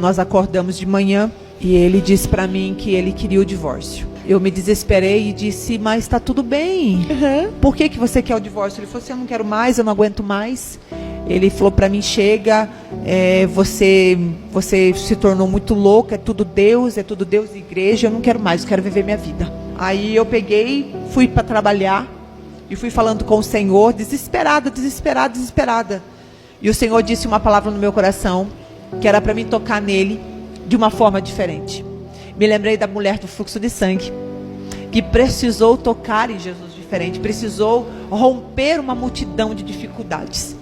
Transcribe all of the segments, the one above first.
Nós acordamos de manhã e ele disse para mim que ele queria o divórcio. Eu me desesperei e disse, mas tá tudo bem. Por que você quer o divórcio? Ele falou assim, eu não quero mais, eu não aguento mais. Ele falou para mim, chega, você se tornou muito louca, é tudo Deus e igreja, eu não quero mais, eu quero viver minha vida. Aí eu peguei, fui para trabalhar e fui falando com o Senhor, desesperada. E o Senhor disse uma palavra no meu coração, que era para mim tocar nele de uma forma diferente. Me lembrei da mulher do fluxo de sangue, que precisou tocar em Jesus diferente, precisou romper uma multidão de dificuldades.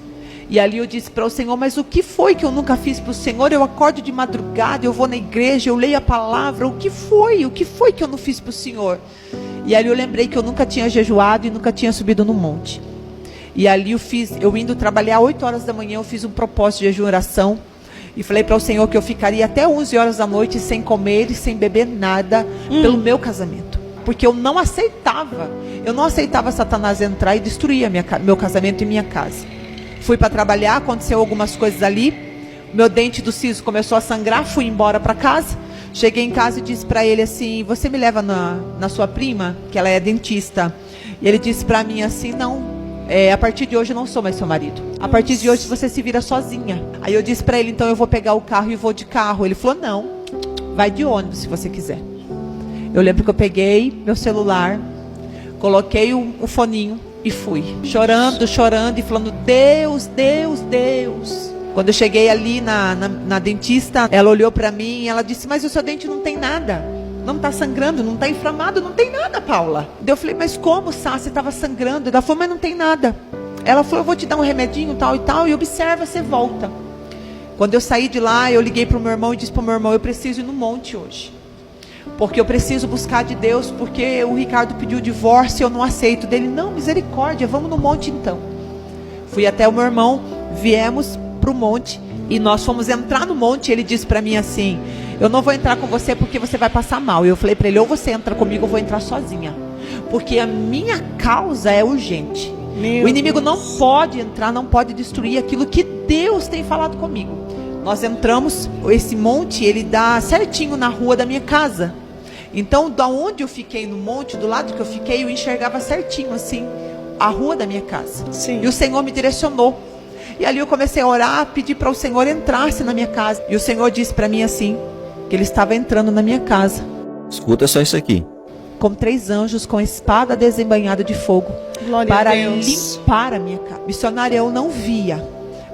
E ali eu disse para o Senhor, mas o que foi que eu nunca fiz para o Senhor? Eu acordo de madrugada, eu vou na igreja, eu leio a palavra, o que foi que eu não fiz para o Senhor? E ali eu lembrei que eu nunca tinha jejuado e nunca tinha subido no monte. E ali eu indo trabalhar 8 horas da manhã, eu fiz um propósito de jejum e oração. E falei para o Senhor que eu ficaria até 11 horas da noite sem comer e sem beber nada pelo meu casamento. Porque eu não aceitava Satanás entrar e destruir meu casamento e minha casa. Fui para trabalhar, aconteceu algumas coisas ali. Meu dente do siso começou a sangrar, fui embora para casa. Cheguei em casa e disse para ele assim, você me leva na sua prima, que ela é dentista. E ele disse para mim assim, não. A partir de hoje eu não sou mais seu marido. A partir de hoje você se vira sozinha. Aí eu disse pra ele, então eu vou pegar o carro e vou de carro. Ele falou, não, vai de ônibus se você quiser. Eu lembro que eu peguei meu celular, coloquei o foninho e fui. Chorando e falando, Deus. Quando eu cheguei ali na dentista, ela olhou pra mim e ela disse, mas o seu dente não tem nada. Não está sangrando, não está inflamado, não tem nada, Paula. Daí eu falei, mas como, Sá? Você estava sangrando? Ela falou, mas não tem nada. Ela falou, eu vou te dar um remedinho, tal e tal, e observa, você volta. Quando eu saí de lá, eu liguei para o meu irmão e disse para o meu irmão, eu preciso ir no monte hoje. Porque eu preciso buscar de Deus, porque o Ricardo pediu divórcio e eu não aceito. Dele, não, misericórdia, vamos no monte então. Fui até o meu irmão, viemos para o monte, e nós fomos entrar no monte, e ele disse para mim assim, eu não vou entrar com você porque você vai passar mal. E eu falei para ele, ou você entra comigo ou eu vou entrar sozinha. Porque a minha causa é urgente. O inimigo não pode entrar, não pode destruir aquilo que Deus tem falado comigo. Nós entramos, esse monte, ele dá certinho na rua da minha casa. Então, da onde eu fiquei no monte, do lado que eu fiquei, eu enxergava certinho assim, a rua da minha casa. Sim. E o Senhor me direcionou. E ali eu comecei a orar, pedir para o Senhor entrasse na minha casa. E o Senhor disse para mim assim, que ele estava entrando na minha casa. Escuta só isso aqui. Com 3 anjos com espada desembainhada de fogo. Glória para a Deus. Limpar a minha casa. Missionária, eu não via,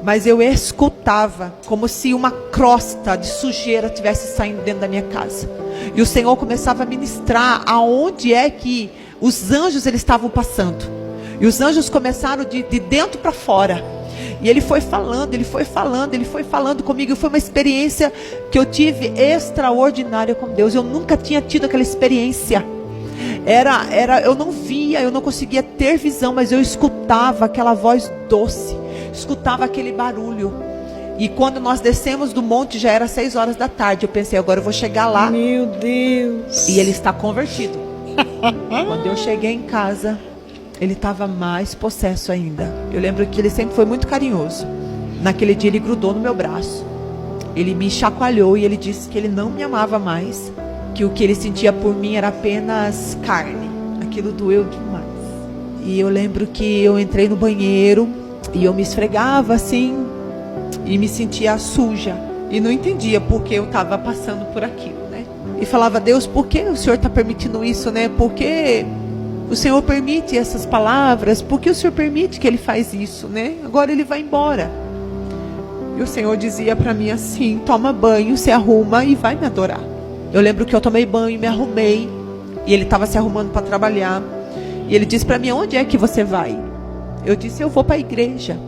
mas eu escutava como se uma crosta de sujeira estivesse saindo dentro da minha casa. E o Senhor começava a ministrar aonde é que os anjos eles estavam passando. E os anjos começaram de dentro para fora. E ele foi falando comigo. E foi uma experiência que eu tive extraordinária com Deus. Eu nunca tinha tido aquela experiência. Eu não via, eu não conseguia ter visão, mas eu escutava aquela voz doce, escutava aquele barulho. E quando nós descemos do monte, já era 6 horas da tarde. Eu pensei, agora eu vou chegar lá. Meu Deus. E ele está convertido. Quando eu cheguei em casa, ele estava mais possesso ainda. Eu lembro que ele sempre foi muito carinhoso. Naquele dia ele grudou no meu braço. Ele me chacoalhou e ele disse que ele não me amava mais. Que o que ele sentia por mim era apenas carne. Aquilo doeu demais. E eu lembro que eu entrei no banheiro e eu me esfregava assim e me sentia suja. E não entendia por que eu estava passando por aquilo, né? E falava, Deus, por que o Senhor está permitindo isso, né? Por que o Senhor permite essas palavras? Por que o Senhor permite que ele faz isso, né? Agora ele vai embora. E o Senhor dizia para mim assim, toma banho, se arruma e vai me adorar. Eu lembro que eu tomei banho, me arrumei. E ele estava se arrumando para trabalhar. E ele disse para mim, onde é que você vai? Eu disse, eu vou para a igreja.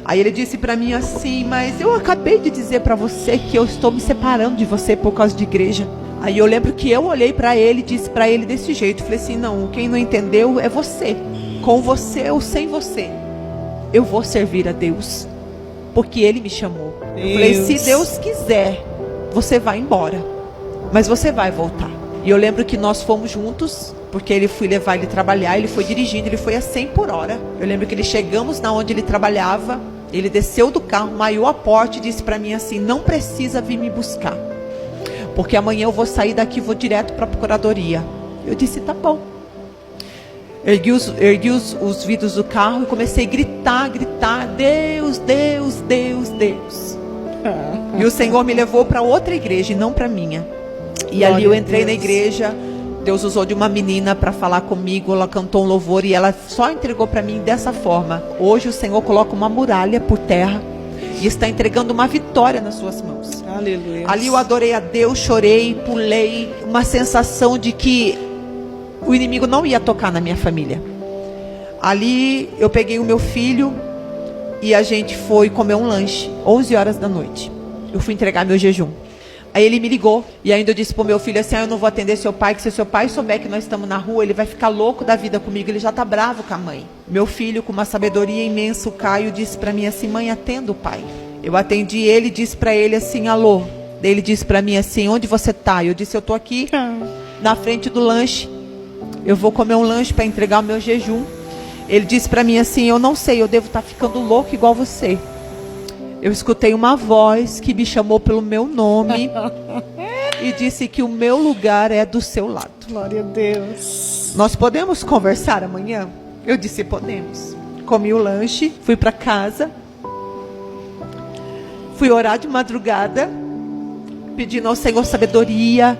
Aí ele disse para mim assim, mas eu acabei de dizer para você que eu estou me separando de você por causa de igreja. Aí eu lembro que eu olhei para ele e disse para ele desse jeito. Falei assim, não, quem não entendeu é você. Com você ou sem você. Eu vou servir a Deus. Porque ele me chamou. Eu falei, se Deus quiser, você vai embora. Mas você vai voltar. E eu lembro que nós fomos juntos, porque ele fui levar ele trabalhar, ele foi dirigindo, ele foi a 100 por hora. Eu lembro que ele chegamos na onde ele trabalhava, Ele desceu do carro, maiou a porta e disse para mim assim: não precisa vir me buscar, porque amanhã eu vou sair daqui e vou direto para a procuradoria. Eu disse: tá bom. Ergui os vidros do carro e comecei a gritar: Deus, Deus, Deus, Deus. E o Senhor me levou para outra igreja e não para a minha. E ali eu entrei na igreja. Deus usou de uma menina para falar comigo. Ela cantou um louvor e ela só entregou para mim dessa forma: hoje o Senhor coloca uma muralha por terra e está entregando uma vitória nas suas mãos. Aleluia. Ali eu adorei a Deus, chorei, pulei, uma sensação de que o inimigo não ia tocar na minha família. Ali eu peguei o meu filho e a gente foi comer um lanche, 11 horas da noite. Eu fui entregar meu jejum. Aí ele me ligou e ainda eu disse pro meu filho assim: eu não vou atender seu pai, que se seu pai souber que nós estamos na rua, ele vai ficar louco da vida comigo, ele já tá bravo com a mãe. Meu filho, com uma sabedoria imensa, o Caio, disse para mim assim: mãe, atenda o pai. Eu atendi ele e disse para ele assim: alô. Daí ele disse para mim assim: onde você tá? Eu disse: eu tô aqui na frente do lanche, eu vou comer um lanche para entregar o meu jejum. Ele disse para mim assim: eu não sei, eu devo estar ficando louco igual você. Eu escutei uma voz que me chamou pelo meu nome e disse que o meu lugar é do seu lado. Glória a Deus. Nós podemos conversar amanhã? Eu disse: podemos. Comi o lanche, fui para casa, fui orar de madrugada, pedindo ao Senhor sabedoria,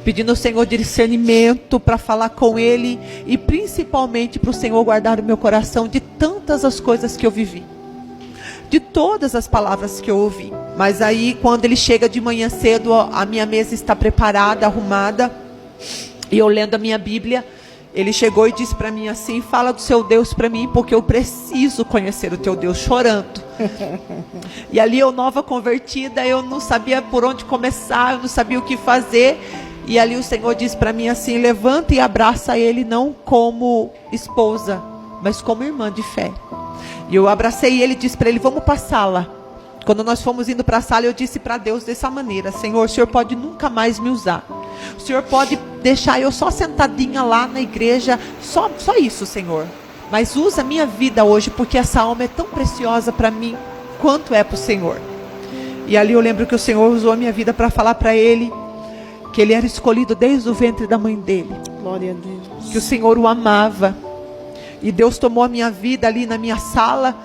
pedindo ao Senhor discernimento para falar com Ele e principalmente para o Senhor guardar o meu coração de tantas as coisas que eu vivi, de todas as palavras que eu ouvi. Mas aí quando ele chega de manhã cedo, a minha mesa está preparada, arrumada, e eu lendo a minha Bíblia, ele chegou e disse para mim assim: fala do seu Deus para mim, porque eu preciso conhecer o teu Deus, chorando. E ali eu, nova convertida, eu não sabia por onde começar, eu não sabia o que fazer. E ali o Senhor disse para mim assim: levanta e abraça ele, não como esposa, mas como irmã de fé. E eu abracei ele e disse para ele: vamos para a sala. Quando nós fomos indo para a sala, eu disse para Deus dessa maneira: Senhor, o Senhor pode nunca mais me usar. O Senhor pode deixar eu só sentadinha lá na igreja, só isso, Senhor. Mas usa a minha vida hoje, porque essa alma é tão preciosa para mim quanto é para o Senhor. E ali eu lembro que o Senhor usou a minha vida para falar para ele que ele era escolhido desde o ventre da mãe dele. Glória a Deus. Que o Senhor o amava. E Deus tomou a minha vida ali na minha sala,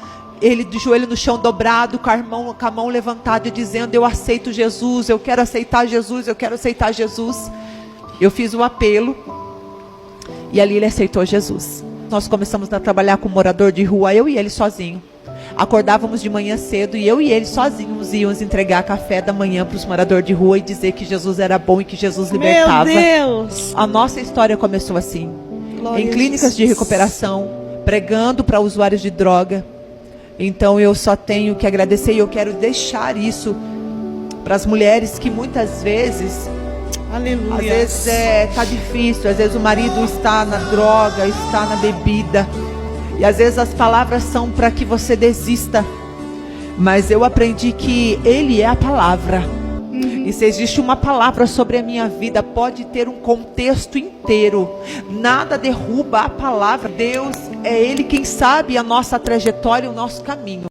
ele de joelho no chão dobrado, com a mão levantada e dizendo: eu aceito Jesus, eu quero aceitar Jesus, eu quero aceitar Jesus. Eu fiz o apelo e ali ele aceitou Jesus. Nós começamos a trabalhar com morador de rua, eu e ele sozinho. Acordávamos de manhã cedo e eu e ele sozinhos íamos entregar café da manhã para os moradores de rua e dizer que Jesus era bom e que Jesus libertava. Meu Deus! A nossa história começou assim. Glória Em clínicas de recuperação, pregando para usuários de droga. Então eu só tenho que agradecer e eu quero deixar isso para as mulheres que muitas vezes, Aleluia. às vezes tá difícil, às vezes o marido está na droga, está na bebida, e às vezes as palavras são para que você desista, mas eu aprendi que Ele é a palavra. E se existe uma palavra sobre a minha vida, pode ter um contexto inteiro. Nada derruba a palavra. Deus é Ele quem sabe a nossa trajetória e o nosso caminho.